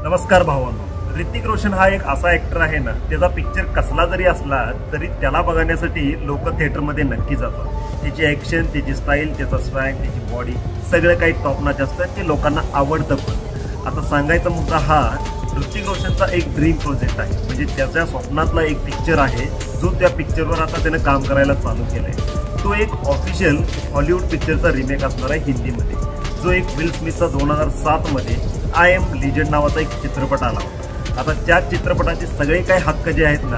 नमस्कार भावांनो, ऋतिक रोशन हा एक असा ऍक्टर आहे ना, त्याचा पिक्चर कसला जरी असला तरी त्याला बघण्यासाठी लोक थिएटरमध्ये नक्की जातात। त्याची ऍक्शन, त्याची स्टाईल, त्याचा स्वॅग, त्याची बॉडी सगळं काही टॉप नॉच असतं, ते लोकांना आवडतं। पण आता सांगायचा मुद्दा हा ऋतिक रोशनचा एक ड्रीम प्रोजेक्ट आहे, म्हणजे त्याच्या स्वप्नातला एक पिक्चर आहे जो त्या पिक्चरवर आता त्याने काम करायला चालू केलंय। तो एक ऑफिशियल हॉलिवूड पिक्चरचा रिमेक असणार आहे हिंदीमध्ये, जो एक विल स्मिथचा 2007 मध्ये आय एम लिजेंड नावाचा एक चित्रपट आला होता। आता त्या चित्रपटाचे सगळे काही हक्क जे आहेत ना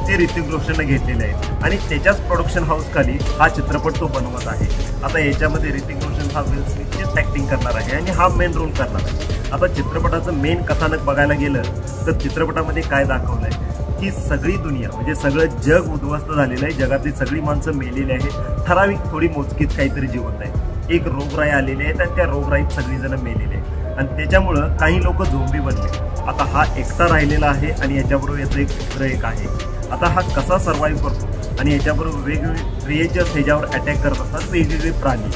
ते ऋतिक रोशनने घेतलेले आहेत आणि त्याच्याच प्रोडक्शन हाऊस खाली हा चित्रपट तो बनवत आहे। आता याच्यामध्ये ऋतिक रोशन हा विल स्मिथचीच ऍक्टिंग करणार आहे आणि हा मेन रोल करणार आहे। आता चित्रपटाचं मेन कथानक बघायला गेलं तर चित्रपटामध्ये काय दाखवलंय की सगळी दुनिया म्हणजे सगळं जग उद्ध्वस्त झालेलं आहे, जगातली सगळी माणसं मेलेली आहेत, ठराविक थोडी मोजकीच काहीतरी जिवंत आहे। एक रोगराई आलेली आहे आणि त्या रोगराईत सगळीजण मेलेली आहे आणि त्याच्यामुळं काही लोक झोंबी बनले। आता हा एकटा राहिलेला आहे आणि याच्याबरोबर याचं एक मित्र एक आहे। आता हा कसा सर्व्हाइव्ह करतो आणि याच्याबरोबर वेगवेगळे क्रिएचर्स ह्याच्यावर अटॅक करत असतात, वेगवेगळे प्राणी।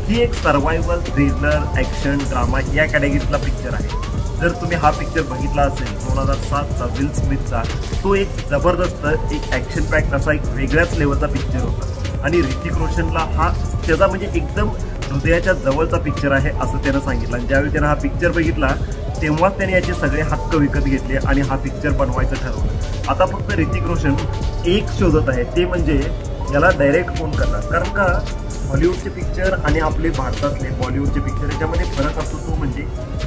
ही एक सर्व्हायवल थ्रिलर ॲक्शन ड्रामा या कॅटेगरीतला पिक्चर आहे। जर तुम्ही हा पिक्चर बघितला असेल 2007चा विल स्मिथचा, तो एक जबरदस्त एक ॲक्शन पॅक असा एक वेगळ्याच लेवलचा पिक्चर होता आणि ऋतिक रोशनला हा त्याचा म्हणजे एकदम हृदयाच्या जवळचा पिक्चर आहे असं त्यानं सांगितलं। आणि ज्यावेळी त्यानं हा पिक्चर बघितला तेव्हाच त्याने याचे सगळे हक्क विकत घेतले आणि हा पिक्चर बनवायचं ठरवलं। आता फक्त ऋतिक रोशन एक शोधत आहे, ते म्हणजे याला डायरेक्ट कोण करणार, कारण का हॉलिवूडचे पिक्चर आणि आपले भारतातले बॉलिवूडचे पिक्चर याच्यामध्ये फरक असतो तो म्हणजे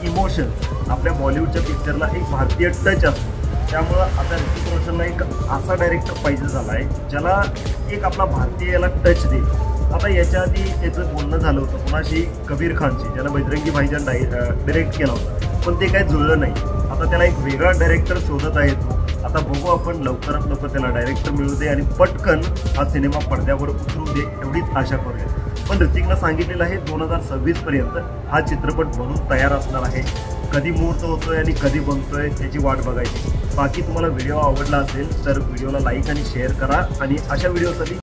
इमोशन। आपल्या बॉलिवूडच्या पिक्चरला एक भारतीय टच असतो, त्यामुळं आता ऋतिक रोशनला एक असा डायरेक्टर पाहिजे झाला आहे ज्याला एक आपला भारतीय याला टच देईल। आता याच्या आधी त्याचं बोलणं झालं होतं कोणाशी, कबीर खानशी, ज्यानं बजरंगी भाईजान डायरेक्ट केला होता, पण ते काही जुळलं नाही। आता त्याला एक वेगळा डायरेक्टर शोधत आहे तो। आता बघू आपण लवकरात लवकर त्याला डायरेक्टर मिळू दे आणि पटकन हा सिनेमा पडद्यावर उतरू दे एवढीच आशा करूया। पण ऋतिकनं सांगितलेलं आहे 2026 पर्यंत हा चित्रपट बनून तयार असणार आहे। कधी मुहूर्त होतोय आणि कधी बनतोय त्याची वाट बघायची। बाकी तुम्हाला व्हिडिओ आवडला असेल तर व्हिडिओला लाईक आणि शेअर करा आणि अशा व्हिडिओसाठी